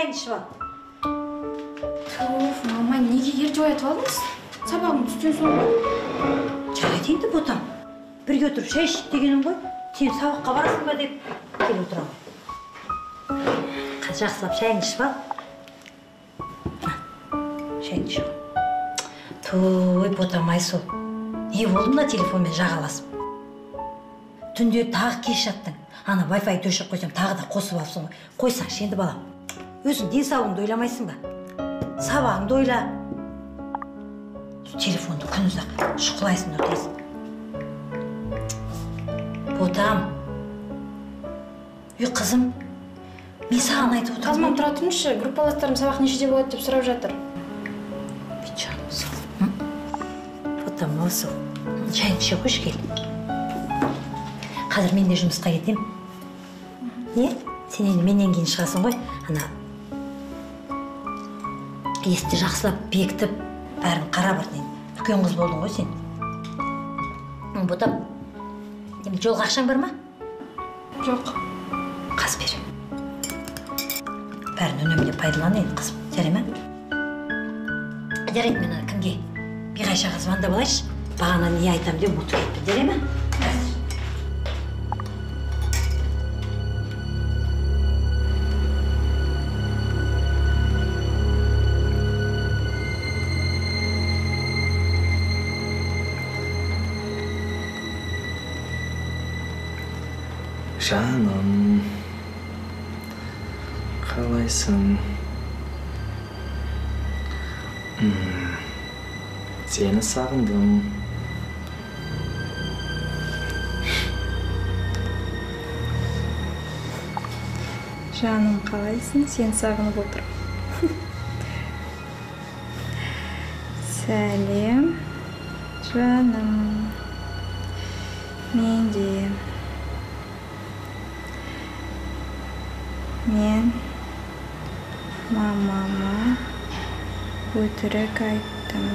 шайын ішіп ал. Туф, мама, неге ерте оятып алдыңыз? Сабағым түстен соң ба? Жарайды енді ботам. Бірге отырып шай ішіп дегенім ғой. Сен сабаққа барасың ба деп келіп отыра ғой. Жақсылап шайын ішіп ал. Шайын ішіп ал. Той, ботам Айсұл. Не болды мына телефонмен жағаласып? Түнде тағы кеш жаттың. Ана Wi-Fi төшіп қойсам тағы да қосып алыпсың ғой. Қойсаңшы енді балам. Өзің денсаулығыңды ойламайсың ба? Сабағыңды ойла. Телефонды күн ұзақ шұқылайсың отырасың. Ботам. Үй қызым. Мен саған айтып отырмын. Қазмам тұра тұрыңызшы, группаластарым сабақ нешеде болады деп сұрап жатыр. Жаным сол. Ботам осы. Шайын іше қойшы кел. Қазір мен де жұмысқа кетем. Не? Сен енді менен кейін шығасың ғой. Ана есті жақсылап бекітіп, бәрін қарап артын. Үлкен қыз болдың ғой сен. Ботам, жолға ақшаң бар ма? Жоқ. Қаз бер. Бәрін үнемде пайдалан енді қызым. Жарай ма? Жарайды, мен кімге? Биғайшаға звондап алайыншы. Бағана не айтам деп ұмытып кеттім. Жарай ма? Жаным, қалайсың? Сені сағындым. Жаным, қалайсың? Сен сағынып отыр. Сәлем, жаным. Мен де. Мен мамама өтірік айттым.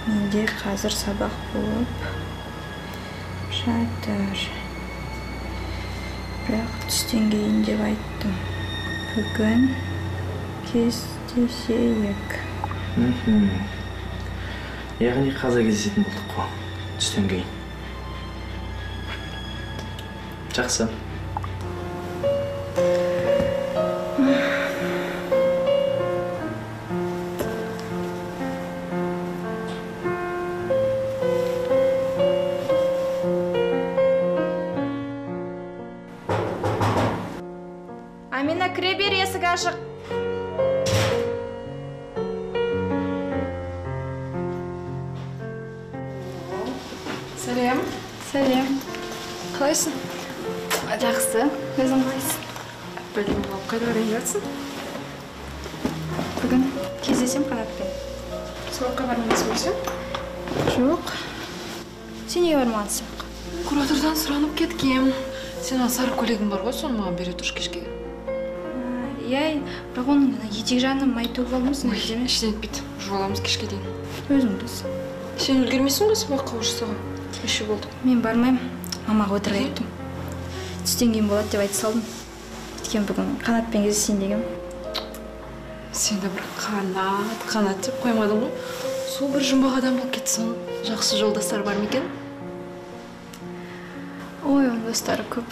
Менде қазір сабақ болып жатыр. Бірақ түстен кейін деп айттым. Бүгін кездесейік. Яғни қазір кездесетін болдық қой, түстен кейін. Жақсы. Амина, кіре бер, есік ашық. Сәлем. Сәлем. Қалайсың? Жақсы. Өзің қалайсың? Білім болып қайда қарай жатсың? Бүгін кездесем Қанатпен. Сабаққа бармайсың ба сен? Жоқ. Сен неге бармағансың сабаққа? Куратордан сұранып кеткем. Сен сары көйлегің бар ғой, соны маған бере тұршы кешке. Иә, бірақ оның етек жағынан май төгіп алмайсың Ой, ештеңе етпейді. Жуып аламыз кешке дейін. Өзің білесің. Сен үлгермейсің ғой сабаққа ұрысуға. Неше болды? Мен бармаймын. Мамаға өтірік айттым. Түстен кейін болады деп айта салдым. Өйткені бүгін Қанатпен кездесейін дегем. Сен де бір қанат деп қоймадың ғой. Сол бір жұмбақ адам болып кетсің. Жақсы жолдастар бар ма екен? Ой, оның достары көп.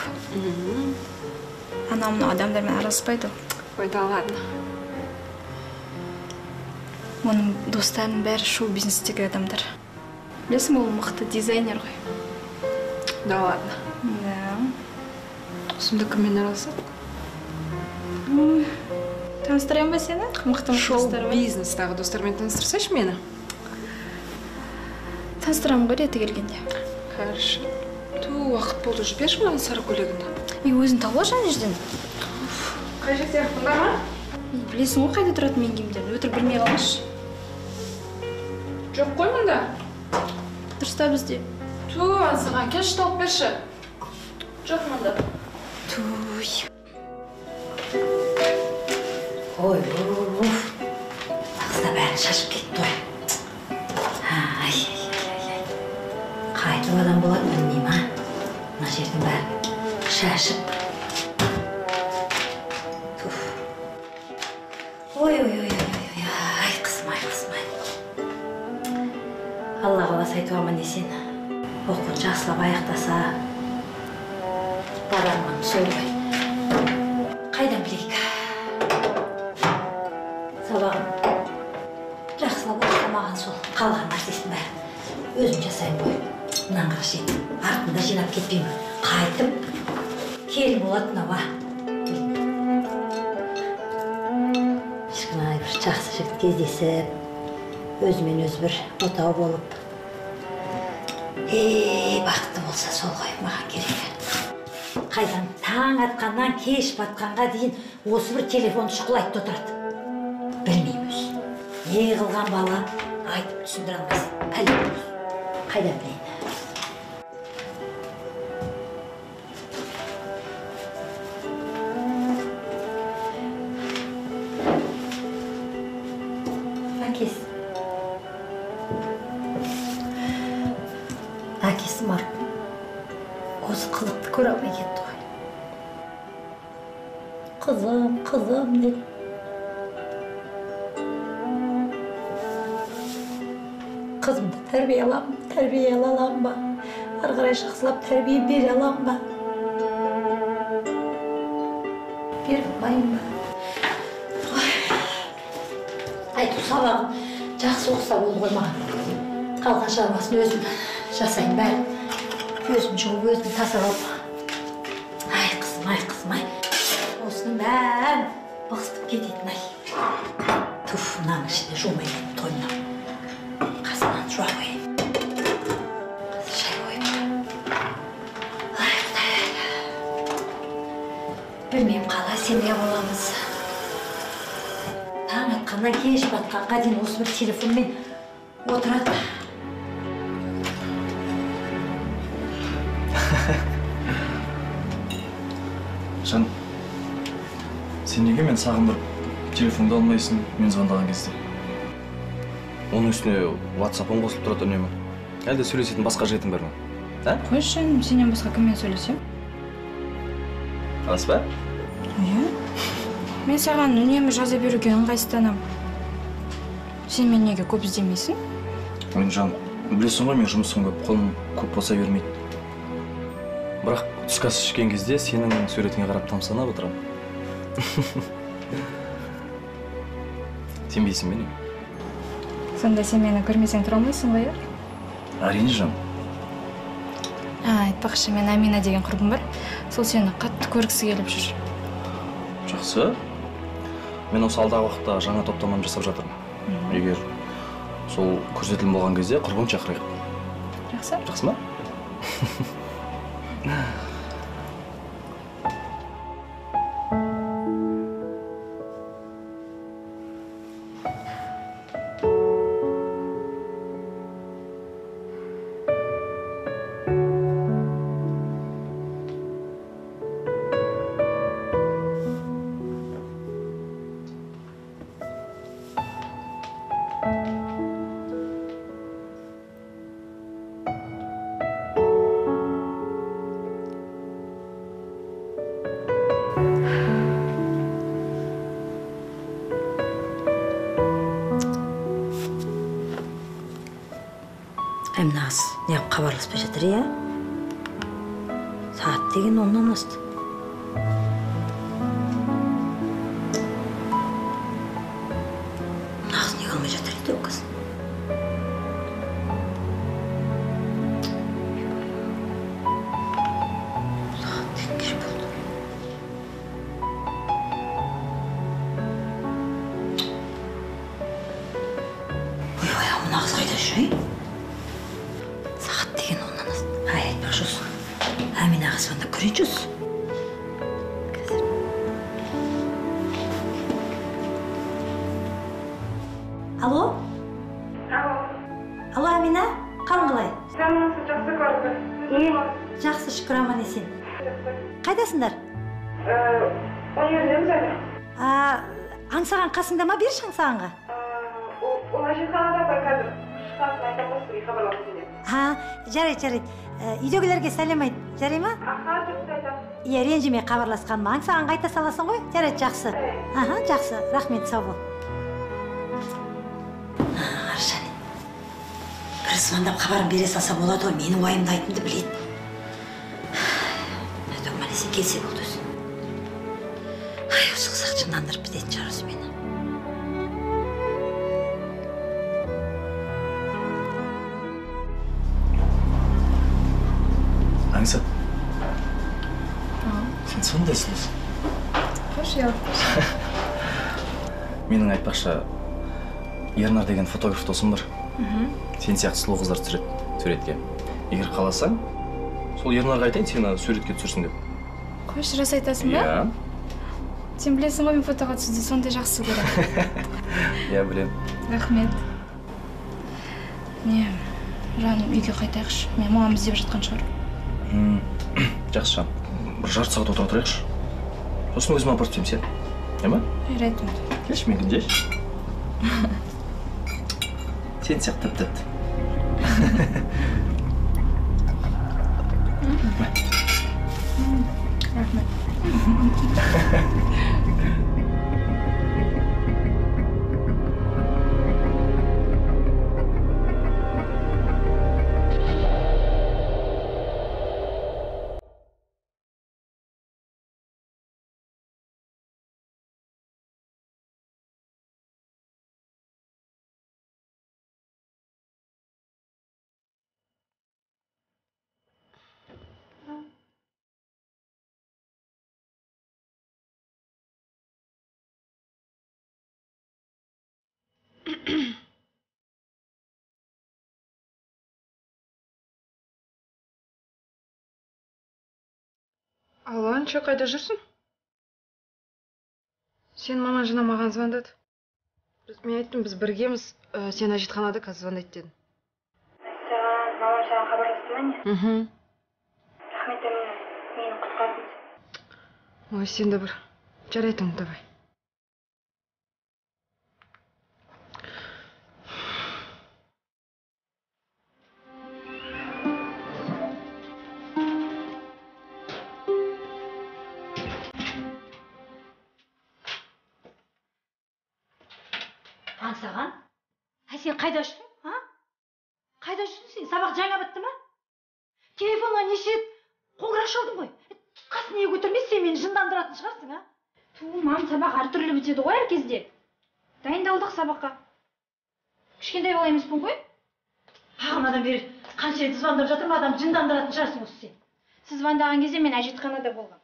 Анау-мынау адамдармен араласпайды. Ой, да ладно. Оның достарының бәрі шоу-бизнестегі адамдар. Білесің, ол мықты дизайнер ғой. Да ладно. Да. Сонда кіммен араласады? Таныстырайын ба сені? Мықты достар бар. Шоу-бизнестағы достармен таныстырсайшы мені. Таныстырамын ғой реті келгенде. Хорошо. Уақыт болды, жіберші маған сары көйлегіңді. Өзің тауып ал жаңа жерден. Қай жерде мұнда ма? Білесің ғой қайда тұратын мен киімдерін. Өтірік білмей қалмашы. Жоқ қой мұнда. Дұрыста бізде. Саған келші тауып берші. Жоқ мұнда. Туй. Ой, тағызда бәрін шашып кетті ғой. Қайтып адам болады білмеймін, а? Мына жердің бәрін шашып. Туф. Алла қаласа айтып аман есен. Оқуын жақсылап аяқтаса. Бар арманым сол ғой. Қайдан білейік? Сабағым жақсылап оқымаған сол. Қалған нәрсесін бәрі өзім жасаймын ғой. Мынан қарашы, артында жинап кетпеймін. Қайтып келін болады мынау. Шіркін-ай, бір жақсы жігіт кездесіп, өзімен өзі бір отау болып. Бақытты болса сол ғой, маған керек. Қайдан таң атқаннан кеш батқанға дейін осы бір телефон шұқылайды отырады. Білмеймін өзі. Не қылған бала айтып түсіндіре алмайсың. Пәлем өзі. Қайдан білейін? Әкесі марқұм. Осы қызықты көре алмай кетті ғой. Қызым деп. Қызымды тәрбие ала аламын ба? Ары қарай жақсылап тәрбие бере аламын ба? Бере алмаймын ба? Айту сабағын жақсы оқыса болды ғой маған. Қалған шаруасын өзім жасайын бәрін. Өзім жуып, өзім тазалап. Ай, қызым. Осының бәрін бықсытып кететін ай. Туф, мынаның ішінде жумай кетті тойына. Қасынан жуа қойын. Қазір шай қойын. Ай, Құдай. Білмеймін қалай сенбей боламыз. Таң атқаннан кеш батқанға дейін осы бір телефонмен отырады. Жан, сен неге мен сағындырып телефонды алмайсың мен звондаған кезде? Оның үстіне WhatsApp-ын қосылып тұрады үнемі. Әлде сөйлесетін басқа жігітің бар ма? Қойшы, сенен басқа кіммен сөйлесем? Рас па? Иә. Мен саған үнемі жаза беруге ыңғайсызданамын. Сен мен неге көп іздемейсің? Мен Жан, білесің ғой, мен жұмысым көп, қолым көп боса бермейді. Бірақ түскі ас ішкен кезде сенің суретіңе қарап тамсанып отырамын. Сенбейсің бе не? Сонда сен мені көрмесең тұра алмайсың ғой, иә? Әрине, Жан. Айтпақшы, мен Амина деген құрбым бар. Сол сені қатты көргісі келіп жүр. Жақсы. Мен осы алдағы уақытта жаңа топтаманы жасап жатырмын. Егер сол көрсетілім болған кезде құрбым шақырайық. Жақсы. Жақсы ма? Әмнағыз, неғып қабарласпай жатыр, иә? Сағат деген 10-нан асты. Нағыз неге алмай жатыр еді өкіз? Сағат деген кеш болды. Ой, нағыз қайда жүрейін? Аминаға звондап көрейін жүз. Алло? Алло, Амина? Қалың қалай? Жаныңызды жақсы көрді. Жақсы, шүкір аман есен. Қайдасыңдар? Универдеміз әлі. Аңсаған қасыңда ма? Берші аңсағанға. Ол әжетханада бар қазір. Шыққасын айтып осыға хабарласып едім. Жарайды. Үйдегілерге сәлем айт. Жарай ма? Жақсы айтам. Иә, ренжімей хабарласқаныма. Аңсағанға айта саласың ғой? Жарайды, жақсы. Жақсы. Рахмет, сау бол. Аршан. Бір звондап хабарын бере салса болады ғой, мені уайымдайтынды біледі. Әйтеуір сен келсе болды өзі. Ай, осы қызық жындандырып бітетін шығар осы мені. Аңса, сен сондайсың өзі. Қош, ұялып. Менің айтпақшы, Ернар деген фотограф досым бар. Сен сияқты сұлу қыздар түсіреді суретке. Егер қаласаң, сол Ернарға айтайын сені суретке түсірсін деп. Қош, рас айтасың ба? Иә. Сен білесің ғой, мен фотоға түсуді сондай жақсы көремін. Иә, білем. Рахмет. Не, жаным, үйге қайтайықшы. Мен мамам іздеп жатқан шығар. Жақсы, жан. Бір жарты сағат отыра тұрайықшы. Сосын өзім апарып түсемін сені. Е ма? Жарайды онда. Келші, мен күндеші. Сен сияқты тәп-тәпті. Рахмет. Алло, ничего, қайда жүрсің? Сен маман жына маған звондады. Мен айттым, біз біргеміз, сен әжетханада қазір звондайды дедім. Саған маман саған хабарласты ма не? Рахмет, мені құтқардың. Ой, сен де бір. Жарайды, давай. Аңсаған? Сен қайда жүрсің? Қайда жүрсің сен? Сабақ жаңа бітті ма? Телефонға неше рет қоңырау шалдың ғой. Тұтқасын неге көтермей, сен мені жындандыратын шығарсың, а? Мам, сабақ әртүрлі бітеді ғой әр кезде. Дайындалдық сабаққа. Кішкентай бала емеспін ғой? Бағанадан бері қанша рет звондап жатырмын, адам жындандыратын шығарсың осы сен. Сіз звондаған кезде мен әжетханада болғам.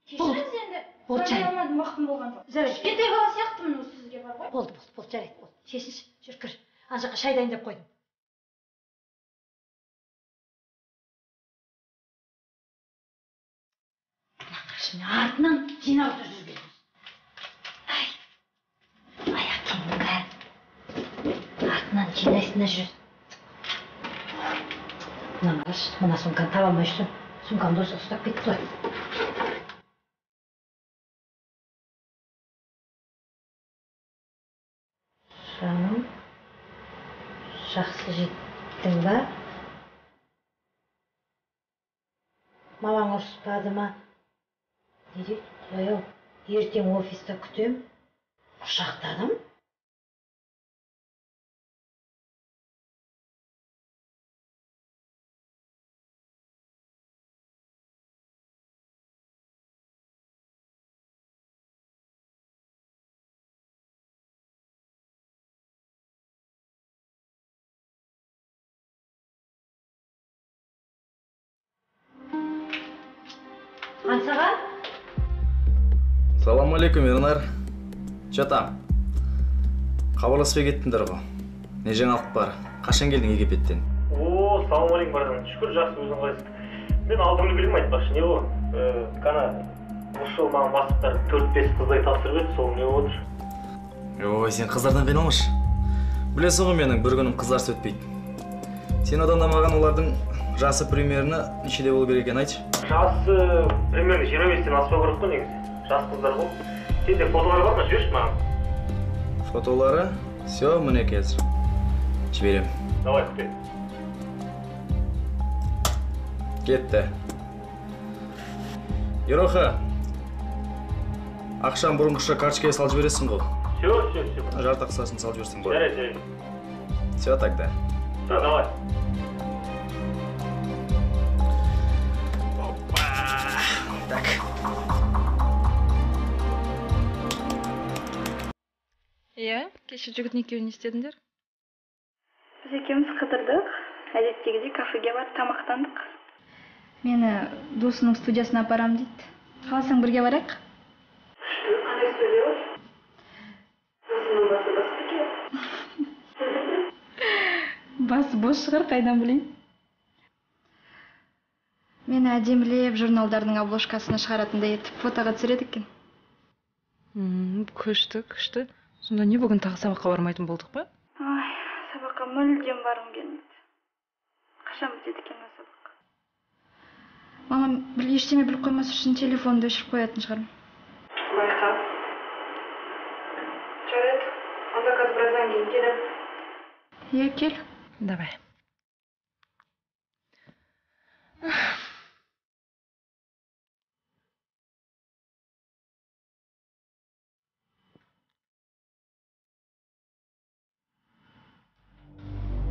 Кешіріңіз енді. Жарайды. Алмадым, уақытым болған жоқ. Жарайды. Кішкентай бала сияқтымын осы сізге бар ғой. Болды, жарайды. Шешінші, жүр кір. Ана жаққа шай дайындап қойдым. Қарашы, мен артынан жинап отыр жүрген. Аяқ киімнің бәрі. Артынан жинайсың да жүресің. Мынаны қарашы, мына сумканы таба алмай жүрсің. Сумкамды осы ұстап кетті ғой. Жаным, жақсы жеттің ба? Мамаң ұрыспады ма? Не дейді? Ой-ау, ертең офиста күтем. Құшақтадым. Аңсаған? Салам алейкум, Ернар. Жатам. Хабарласпай кеттіңдер ғой. Не жаңалық бар? Қашан келдің Египеттен? Салам алейкум, братан. Шүкір, жақсы, өзің қалайсың. Мен алдыңды білем айтпақшы, не ол? Қана осы жол маған бастықтар 4-5 қыздай тапсырып еді, сол не отыр? Ой, сен қыздардан қиналмаш. Білесің ғой, менің бір күнім қыздарсыз өтпейді. Сен одан маған олардың жасы примерно нешеде болу керек екенін айтшы. Жасы примерно 25-тен аспау керек қой негізі. Жас қыздар ғой. Сенде фотолары бар ма? Жіберші маған. Фотолары? Все, міне қазір. Жіберем. Давай, күтем. Кетті. Ероха, ақшам бұрынғыша карточкаға салып жібересің ғой. Все. Жарты ақшасын салып жіберсің ғой. Жарайды. Все тогда. Все, давай. Так. Иә, кеше жігіт екеуі не істедіңдер? Біз екеуміз қыдырдық. Әдеттегідей кафеге барып тамақтандық. Мені досының студиясына апарам дейді. Қаласаң бірге барайық? Қандай студия бар? Досының басы бос екен. Басы бос шығар, қайдан білейін? Мені әдемілеп журналдардың обложкасына шығаратындай етіп фотоға түсіреді екен. Күшті. Сонда не бүгін тағы сабаққа бармайтын болдық па? Ой, сабаққа мүлдем барғым келмейді. Қашан бітеді екен ол сабақ? Мамам ештеме біліп қоймас үшін телефонды өшіріп қоятын шығармын. Байқа. Жарайды. Онда қазір біраздан кейін келем. Иә, кел. Давай.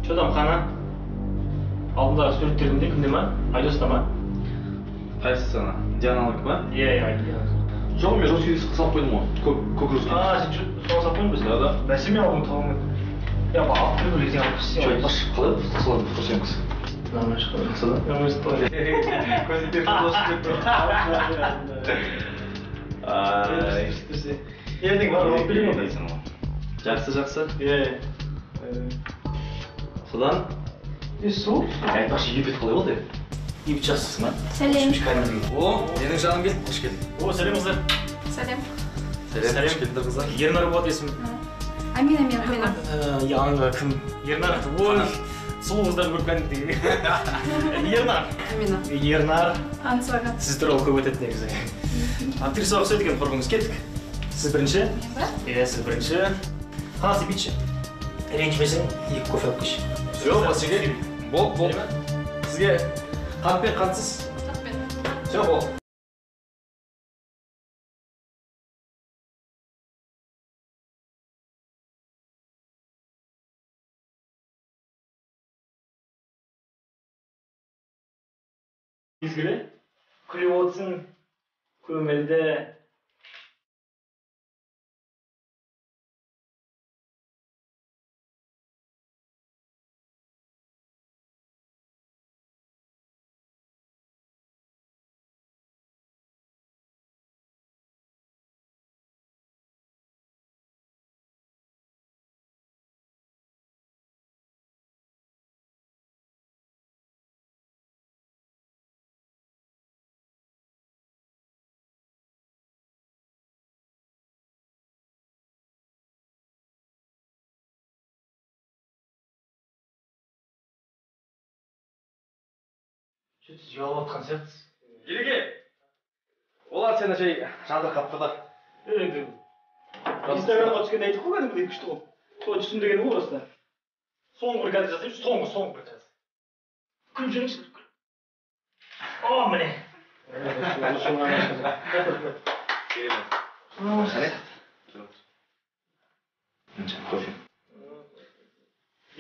Что там, Қана? Алдындағы суреттеріңде кімде ма? Айдоста ма? Қайсысы ана? Дианалык па? Иә. Жоқ, мен русский дискі салып қойдым ғой. Көк русский. Сен соны салып қойдың ба сен? Да. Бәсе мен алдым талғым. Я алып кіріп өлген алып Че айтпашы, қалай салады фотосъемкасы? Нормально шықты. Жақсы да? Көзі тек ертең барып алып келемін ғой. Жақсы. Иә. Содан? Сол? Айтпақшы, ебет қалай болды? Ебет жақсысың ба? Сәлем. О, менің жаным келді, қош келдің. О, сәлем қыздар. Сәлем. Қош келдіңдер қыздар. Ернар болады есімі. Амина. Яңғы кім? Ернар. Ой, сұлу қыздар көріп кәдімгідей. Ернар. Амина. Ернар. Ансаға. Сіз туралы көп өтеді негізі. Актрисаға ұқсайды екен құрбыңыз, кеттік. Сіз бірінші? Иә, сіз бірінші. Қанасы битші? Ренжімесең, екі кофе алып кеш. Жоқ, басеке. Бол. Сізге қантпен қантсыз? Қантпен. Все, бол. Езгілі, күліп отсын, көңілді. Что-то ұялып отқан сияқтысыз. Ереке! Олар сені жай жандырқапты да. Енді инстаграмға түскенде айтып қой кәдімгідей күшті ғой. Сол түсін дегені ғой осыда. Соңғы бір кәдімгі жасайыншы, соңғы бір кәдімгі. Күліп жүріңізші. О, міне. Кофе.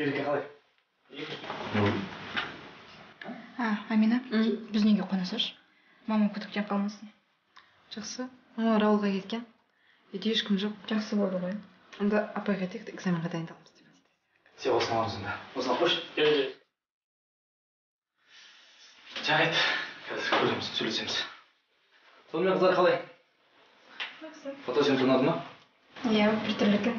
Ереке қалай? Амина, біз неге қонасаш? Мамам күтіктен қалмасын. Жақсы. Мамалар ауылға кеткен. Үйде ешкім жоқ. Жақсы болды ғой. Онда апайға айтайық, экзаменға дайындаламыз деп бастайық. Сен осыламыз онда. Осылап қойшы. Жарайды. Қазір көреміз, сөйлесеміз. Сонымен қыздар қалай? Жақсы. Фотосъемка ұнады ма? Иә, бір түрлікі.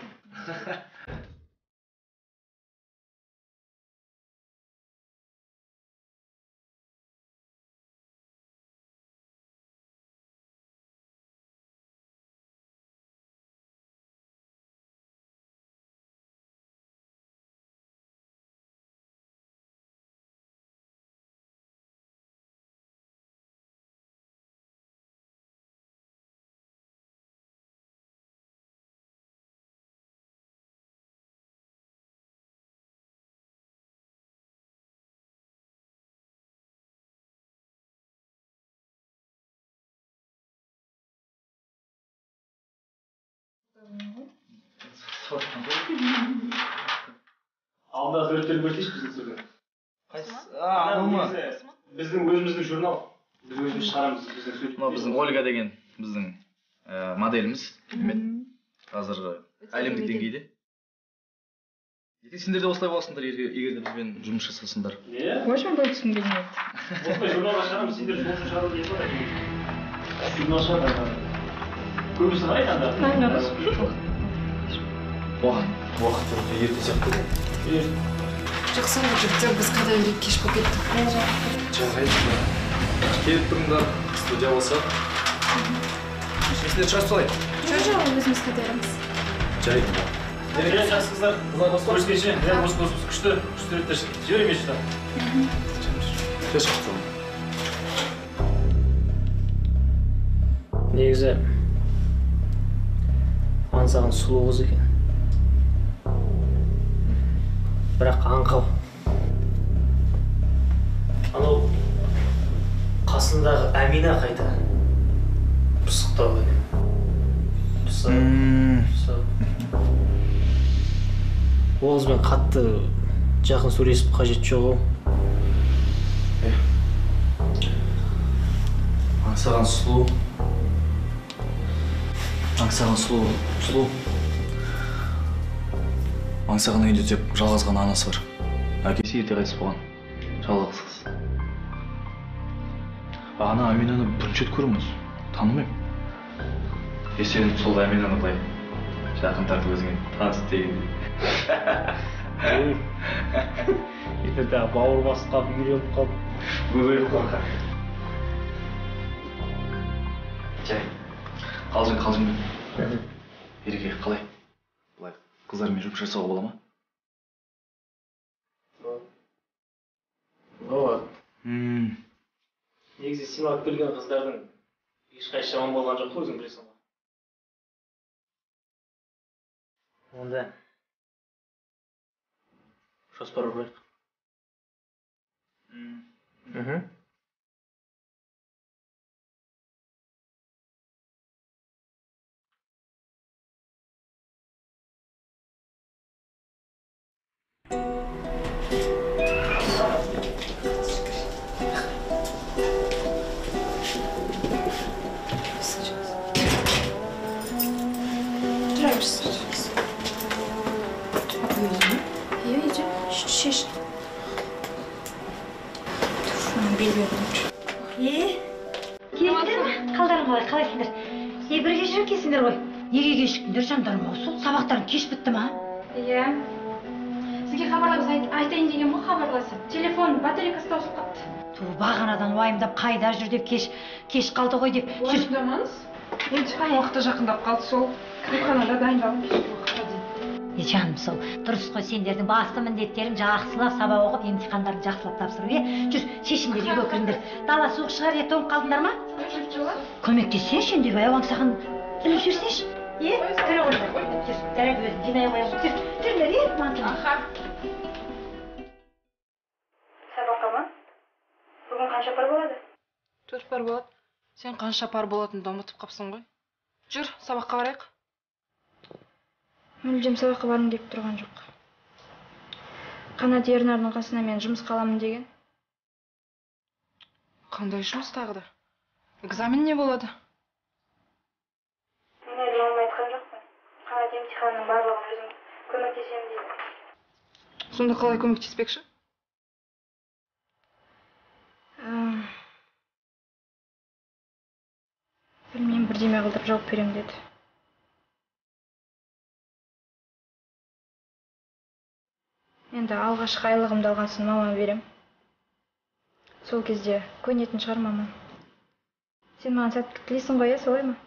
Алда суреттерді көрсейші біздің түсірген. Анау ма? Біздің өзіміздің журнал. Біз өзіміз шығарамыз біздің сурет. Мынау біздің Ольга деген біздің моделіміз. Қазір әлемдік деңгейде. Ертең сендер де осылай боласыңдар, егер де бізбен жұмыс жасасыңдар. Иә? Очень бұл түсін келмейді. Осылай журналға шығарамыз, сендер сол үшін шығару деп жатыр. Журнал шығады. Көбісі қарайды анда. Уақыт ерте сияқты. Жақсы жігіттер, біз қайда берейік, кеш болып кетті. Жарайды. Келіп тұрыңдар, студия болса. Сендер шығарып салайық. Жоқ, өзіміз қайтарамыз. Жарайды. Иә, жақсы қыздар. Көріскенше, осы күшті суреттер жіберемейші да. Тез шығып салайық. Негізі аңсаған сұлу қыз екен. Бірақ аңқау. Анау қасындағы Әмина қайта пысықтау екен. Пысық. Ол қызбен қатты жақын сөйлесіп қажет жоқ ау. Аңсаған сұлу. Аңсаған сұлу. Аңсаған үйде тек жалғыз ғана анасы бар. Әкесі ерте қайтыс болған. Жалғыз қыз. Ана Аминаны бірінші рет көреміз. Танымаймын. Сен сол Аминаны былай жақын тартып өзіңе таныс дегендей. Ертеде бауыр басып қалып, үйреніп қалып. Бөгеліп қорқақ. Жай. Қалжың. Ереке, қалай? Былай қыздармен жұмыс жасауға бола ма? Болады. Негізі сен алып келген қыздардың ешқайсы жаман болған жоқ қой, өзің білесің ғой. Онда жоспар құрайық. Шеш. Бел бердім. Келдіңдер ме? Қалдарың қалайсыңдар? Бірге жүріп келсіңдер ғой. Неге кешіктіңдер жандарым ау? Сол сабақтарың кеш бітті ма? Иә. Сізге хабарлап айтайын деген бұл хабарласып. Телефон батарейкасы таусылып қалды. Бағанадан уайымдап қайда жүр деп кеш қалды ғой деп. Уайымдамаңыз. Емтихан уақыты жақындап қалды, сол кітапханада дайындалып кешкі уақытқа дейін. Жаным сол, дұрыс қой, сендердің басты міндеттерің жақсылап сабақ оқып, емтихандарын жақсылап тапсыру. Жүр, шешіңдер, үйге кіріңдер. Дала суық шығар, тоңып қалдыңдар ма? Көмектессеңші, енді баяу аңсаған іліп жүрсеңші. Кіре қойыңдар. Жүр, жарайды өзім жинай қоямын. Жүріңдер, мантым. Сабаққа ма? Бүгін қанша пар болады? 4 пар болады. Сен қанша пар болатыныңды ұмытып қапсың ғой. Жүр, сабаққа барайық. Мүлдем сабаққа барғым келіп тұрған жоқ. Қанат Ернардың қасына мен жұмыс қаламын деген. Қандай жұмыс тағы да? Экзамен не болады? Мен әлі оны айтқан жоқпын. Қанат емтиханның барлығын өзім көмектесемін дейді. Сонда қалай көмектеспекші? Білмеймін, бірдеме қылдырып жауап берем деді. Енді алғашқы айлығымды алған соң мамама берем. Сол кезде көнетін шығар мамам. Сен маған сәттілік тілейсің ғой, солай ма?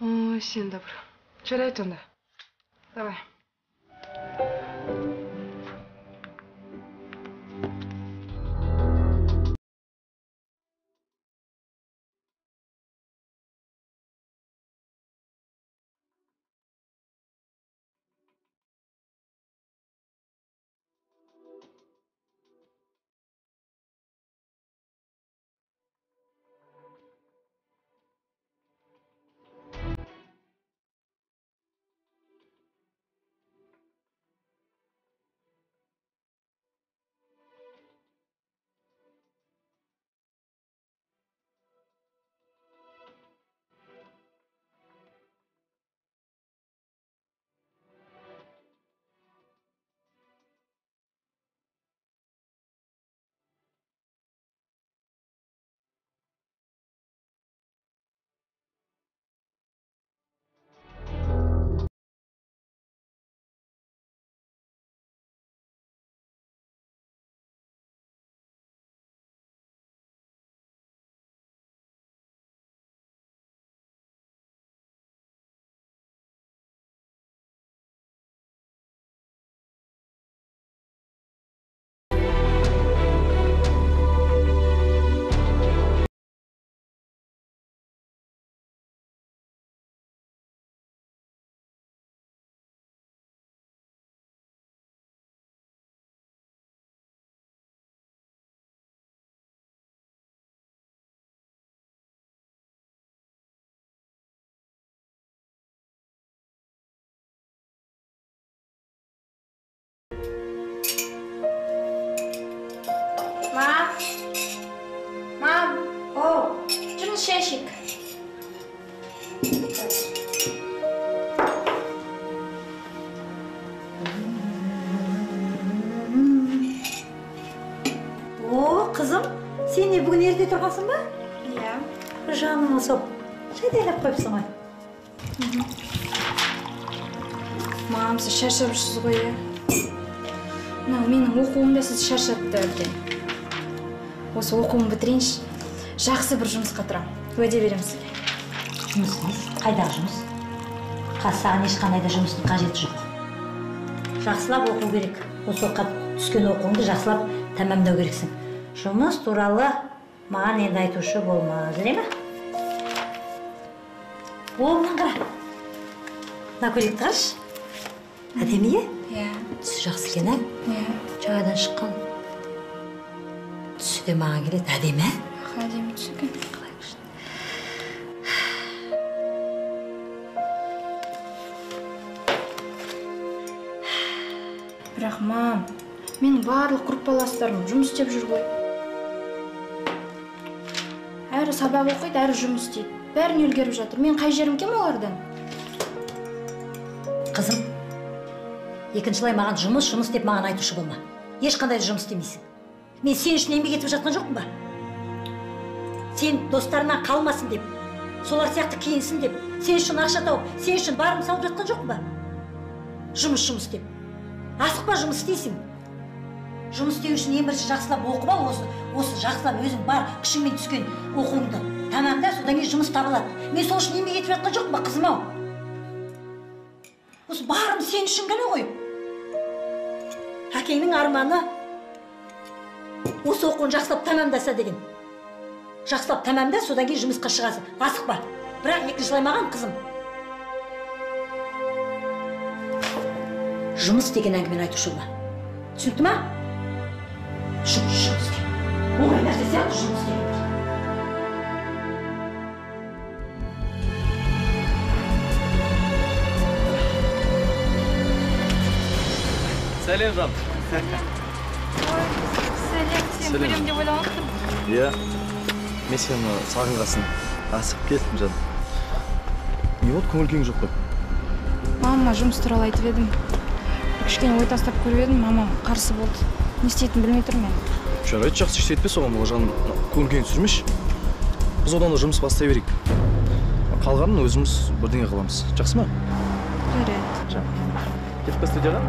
Ой, сен де бір. Жарайды онда. Давай. Мам, жұмыс шешік. Қызым, сен не бүгін ерте тұрғансың ба? Иә. Жаныма соп, шайдайлап қойыпсың ғой. Мам, сіз шаршап жүрсіз ғой, мынау менің оқуымда сіз шаршатты екен. Осы оқуымды бітірейінші, жақсы бір жұмысқа тұрам. Уәде беремін сізге. Жұмыс емес, қайдағы жұмыс? Саған ешқандай да жұмыстың қажеті жоқ. Жақсылап оқу керек. Осы оққа түскен оқуыңды жақсылап тәмамдау керексің. Жұмыс туралы маған енді айтушы болма, жүре ме? Мынаны қара. Мына көйлекті қарашы. Әдемі, е? Иә. Түсі жақсы екен, ә? Иә. Жаңадан шыққан. Түсі де маған келеді, әдемі, ә? Әдемі түсі екен. Бірақ, мам, менің барлық группаластарым жұмыс істеп жүр ғой. Әрі сабақ оқиды, әрі жұмыс істейді. Бәрін үлгеріп жатыр. Мен қай жерім кем олардан? Қызым, екіншілай маған жұмыс деп маған айтушы болма. Ешқандай жұмыс істемейсің. Мен сен үшін еңбек етіп жатқан жоқпын ба? Сен достарына қалмасын деп, солар сияқты киінсін деп, сен үшін ақша тауып, сен үшін барым салып жатқан жоқпын ба? Жұмыс деп. Асықпа, жұмыс істейсің. Жұмыс істеу үшін ең бірінші жақсылап оқып ал, осы жақсылап өзің бар күшіңмен түскен оқуыңды тамамда, содан кейін жұмыс табылады. Мен сол үшін еңбек етіп жатқан жоқпын ба, қызым-ау? Осы барым сен үшін ғана ғой. Әкеңнің арманы осы оқуын жақсылап тамамдаса деген. Жақсылап тамамда, содан кейін жұмысқа шығасың. Асықпа. Бірақ екіншілай маған, қызым, жұмыс деген әңгімені айтушы болма. Түсінікті ма? Жұмыс істе. Оңай нәрсе сияқты жұмыс істе. Сәлем, жан. Сәлем, сен бөлем деп ойлағанмын. Иә, мен сені сағынғасын. Асып кеттім, жан. Не болды, көңіл күйің жоқ қой? Мама жұмыс туралы айтып едім. Кішкене ой тастап көріп едім, мамам қарсы болды. Не істейтінін білмей тұрмын мен. Жарайды, жақсы ештеңе етпе, соған бұл жан көңіл күйін түсірмеші. Біз одан да жұмыс бастай берейік. Қалғанын өзіміз бірдеңе қыламыз. Жақсы ма? Жарайды. Кетіп па студияға?